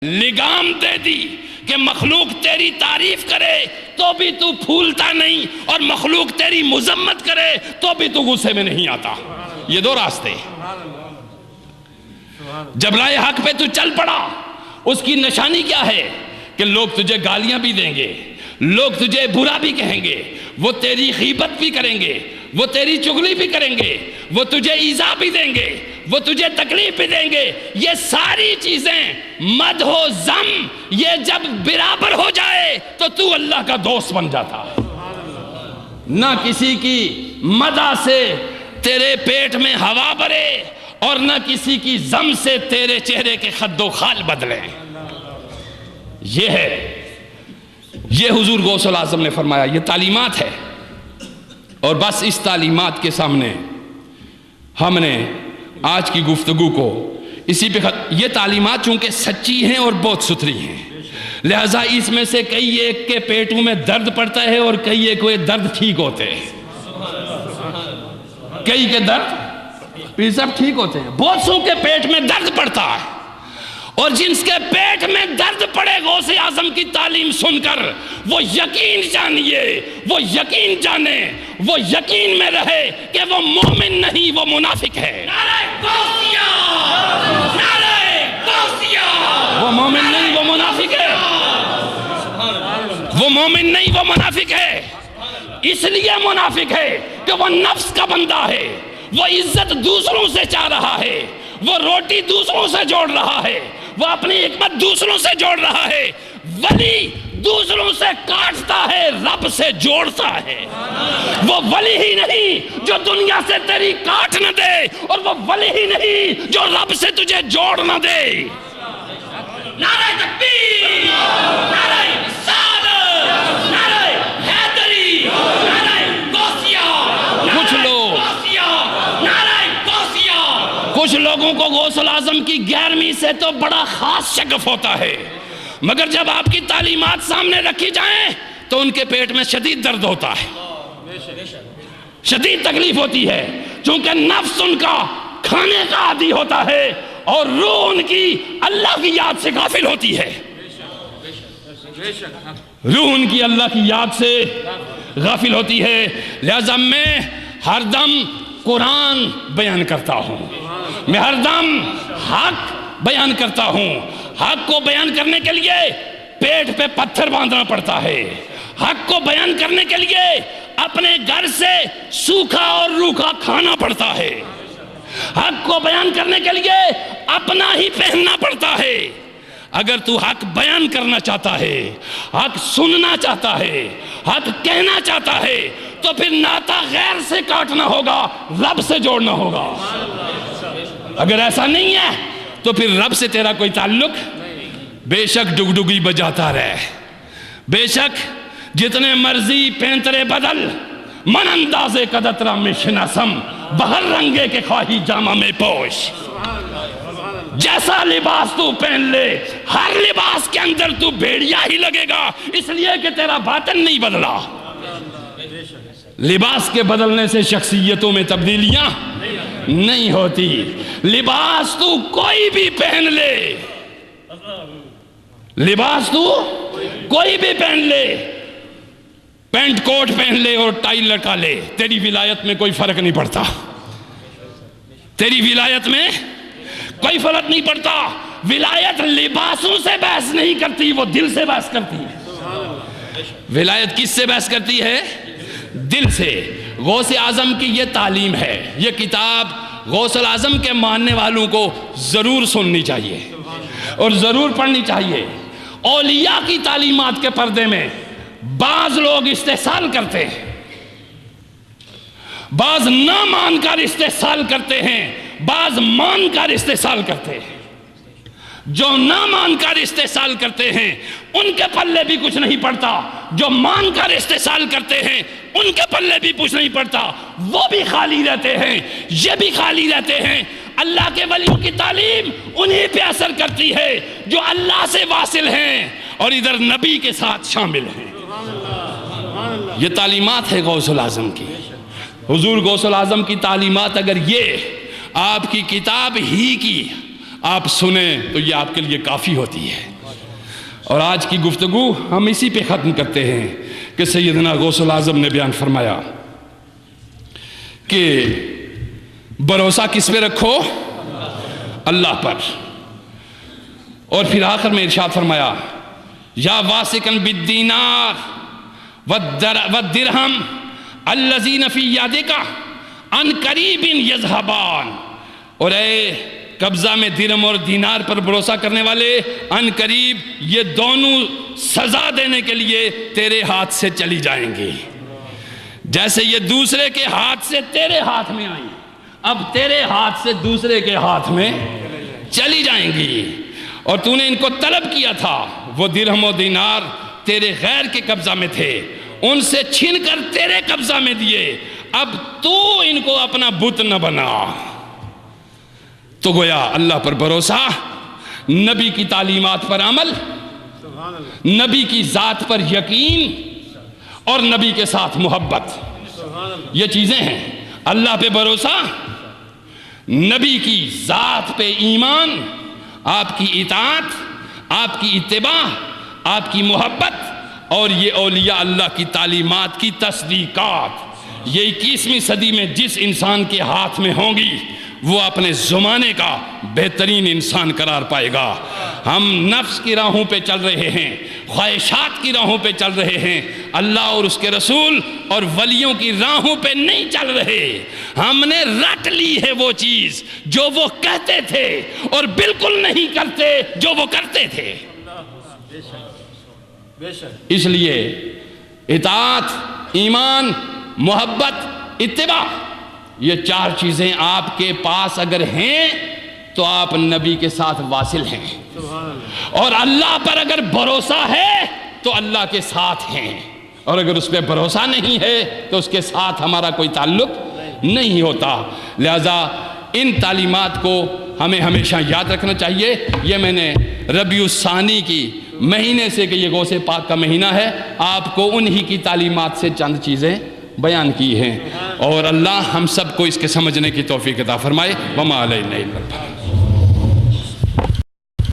لگام دے دی کہ مخلوق تیری تعریف کرے تو بھی تو پھولتا نہیں، اور مخلوق تیری مذمت کرے تو بھی تو غصے میں نہیں آتا۔ یہ دو راستے۔ جب رائے حق پہ تو چل پڑا، اس کی نشانی کیا ہے کہ لوگ تجھے گالیاں بھی دیں گے، لوگ تجھے برا بھی کہیں گے، وہ تیری غیبت بھی کریں گے، وہ تیری چغلی بھی کریں گے، وہ تجھے ایذا بھی دیں گے، وہ تجھے تکلیف بھی دیں گے۔ یہ ساری چیزیں مدح و ذم یہ جب برابر ہو جائے تو اللہ کا دوست بن جاتا ہے۔ نہ کسی کی مدح سے تیرے پیٹ میں ہوا بھرے اور نہ کسی کی ذم سے تیرے چہرے کے خد و خال بدلیں۔ یہ ہے، یہ حضور غوث الاعظم نے فرمایا، یہ تعلیمات ہے۔ اور بس اس تعلیمات کے سامنے ہم نے آج کی گفتگو کو اسی پہ یہ تعلیمات چونکہ سچی ہیں اور بہت ستھری ہیں، لہٰذا اس میں سے کئی ایک کے پیٹوں میں درد پڑتا ہے اور کئی ایک کے درد ٹھیک ہوتے ہیں، کئی کے درد یہ سب ٹھیک ہوتے ہیں، بہت سو کے پیٹ میں درد پڑتا ہے، اور جن کے پیٹ میں درد پڑے غوث اعظم کی تعلیم سن کر وہ یقین جانیے، وہ یقین جانے، وہ یقین میں رہے کہ وہ مومن نہیں، وہ منافق ہے۔ نعرہ غوثیہ! نعرہ غوثیہ! وہ مومن نہیں، وہ منافق ہے۔ وہ مومن نہیں، وہ منافق ہے۔ اس لیے منافق ہے کہ وہ نفس کا بندہ ہے، وہ عزت دوسروں سے چاہ رہا ہے، وہ روٹی دوسروں سے جوڑ رہا ہے، وہ اپنی حکمت دوسروں سے جوڑ رہا ہے۔ ولی دوسروں سے کاٹتا ہے، رب سے جوڑتا ہے۔ وہ ولی ہی نہیں جو دنیا سے تیری کاٹ نہ دے، اور وہ ولی ہی نہیں جو رب سے تجھے جوڑ نہ دے۔ نعرہ تکبیر! نعرہ رسالت! نعرہ حیدری! نعرہ غوثیہ! کچھ لوگوں کو غوث الاعظم کی گیارہویں سے تو بڑا خاص شگف ہوتا ہے، مگر جب آپ کی تعلیمات سامنے رکھی جائیں تو ان کے پیٹ میں شدید درد ہوتا ہے، شدید تکلیف ہوتی ہے، چونکہ نفس ان کا کھانے کا عادی ہوتا ہے اور روح ان کی اللہ کی یاد سے غافل ہوتی ہے۔ روح ان کی اللہ کی یاد سے غافل ہوتی ہے، لہذا میں ہر دم قرآن بیان کرتا ہوں، میں ہر دم حق بیان کرتا ہوں۔ حق کو بیان کرنے کے لیے پیٹ پہ پتھر باندھنا پڑتا ہے، حق کو بیان کرنے کے لیے اپنے گھر سے سوکھا اور روکھا کھانا پڑتا ہے، حق کو بیان کرنے کے لیے اپنا ہی پہننا پڑتا ہے۔ اگر تو حق بیان کرنا چاہتا ہے، حق سننا چاہتا ہے، حق کہنا چاہتا ہے تو پھر ناتا غیر سے کاٹنا ہوگا، رب سے جوڑنا ہوگا۔ اگر ایسا نہیں ہے تو پھر رب سے تیرا کوئی تعلق، بے شک ڈگڈگی بجاتا رہے، بے شک جتنے مرضی پینترے بدل، من اندازے قدترہ میں شناسم، بہر رنگے کے خواہی جامہ میں پوش۔ جیسا لباس تو پہن لے، ہر لباس کے اندر تو بھیڑیا ہی لگے گا، اس لیے کہ تیرا باطن نہیں بدلا۔ لباس کے بدلنے سے شخصیتوں میں تبدیلیاں نہیں ہوتی۔ لباس تو کوئی بھی پہن لے، لباس تو کوئی بھی پہن لے، پینٹ کوٹ پہن لے اور ٹائی لٹکا لے، تیری ولایت میں کوئی فرق نہیں پڑتا، تیری ولایت میں کوئی فرق نہیں پڑتا۔ ولایت لباسوں سے بحث نہیں کرتی، وہ دل سے بحث کرتی ہے۔ ولایت کس سے بحث کرتی ہے؟ دل سے۔ غوث اعظم کی یہ تعلیم ہے، یہ کتاب غوث الاعظم کے ماننے والوں کو ضرور سننی چاہیے اور ضرور پڑھنی چاہیے۔ اولیاء کی تعلیمات کے پردے میں بعض لوگ استحصال کرتے ہیں، بعض نہ مان کر استحصال کرتے ہیں، بعض مان کر استحصال کرتے ہیں۔ جو نہ مان کر استحصال کرتے ہیں ان کے پلے بھی کچھ نہیں پڑتا، جو مان کر استحصال کرتے ہیں ان کے پلے بھی کچھ نہیں پڑتا، وہ بھی خالی رہتے ہیں، یہ بھی خالی رہتے ہیں۔ اللہ کے ولیوں کی تعلیم انہی پہ اثر کرتی ہے جو اللہ سے واصل ہیں اور ادھر نبی کے ساتھ شامل ہیں۔ یہ تعلیمات ہے غوث الاعظم کی۔ حضور غوث الاعظم کی تعلیمات اگر یہ آپ کی کتاب ہی کی آپ سنیں تو یہ آپ کے لیے کافی ہوتی ہے۔ اور آج کی گفتگو ہم اسی پہ ختم کرتے ہیں کہ سیدنا غوث العظم نے بیان فرمایا کہ بھروسہ کس پہ رکھو؟ اللہ پر. اور پھر آخر میں ارشاد فرمایا یا واسقاً بالدینار والدرہم الذین فی یدک عن قریب یذہبان. اور اے قبضہ میں درہم اور دینار پر بھروسہ کرنے والے، عن قریب یہ دونوں سزا دینے کے لیے تیرے ہاتھ سے چلی جائیں گی. جیسے یہ دوسرے کے ہاتھ سے تیرے ہاتھ میں آئیں، اب تیرے ہاتھ سے دوسرے کے ہاتھ میں چلی جائیں گی. اور تو نے ان کو طلب کیا تھا، وہ درہم و دینار تیرے غیر کے قبضہ میں تھے، ان سے چھین کر تیرے قبضہ میں دیے، اب تو ان کو اپنا بت نہ بنا. تو گویا اللہ پر بھروسہ، نبی کی تعلیمات پر عمل، نبی کی ذات پر یقین اور نبی کے ساتھ محبت، یہ چیزیں ہیں. اللہ پہ بھروسہ، نبی کی ذات پہ ایمان، آپ کی اطاعت، آپ کی اتباع، آپ کی محبت، اور یہ اولیاء اللہ کی تعلیمات کی تصدیقات. یہ 21ویں صدی میں جس انسان کے ہاتھ میں ہوں گی وہ اپنے زمانے کا بہترین انسان قرار پائے گا. ہم نفس کی راہوں پہ چل رہے ہیں، خواہشات کی راہوں پہ چل رہے ہیں، اللہ اور اس کے رسول اور ولیوں کی راہوں پہ نہیں چل رہے. ہم نے رٹ لی ہے وہ چیز جو وہ کہتے تھے اور بالکل نہیں کرتے جو وہ کرتے تھے. اس لیے اطاعت، ایمان، محبت، اتباع، یہ 4 چیزیں آپ کے پاس اگر ہیں تو آپ نبی کے ساتھ واصل ہیں. اور اللہ پر اگر بھروسہ ہے تو اللہ کے ساتھ ہیں، اور اگر اس پہ بھروسہ نہیں ہے تو اس کے ساتھ ہمارا کوئی تعلق نہیں ہوتا. لہذا ان تعلیمات کو ہمیں ہمیشہ یاد رکھنا چاہیے. یہ میں نے ربیع الثانی کی مہینے سے کہ یہ غوث پاک کا مہینہ ہے، آپ کو انہی کی تعلیمات سے چند چیزیں بیان کی ہیں، اور اللہ ہم سب کو اس کے سمجھنے کی توفیق عطا فرمائے. وما علینا الا البلاغ.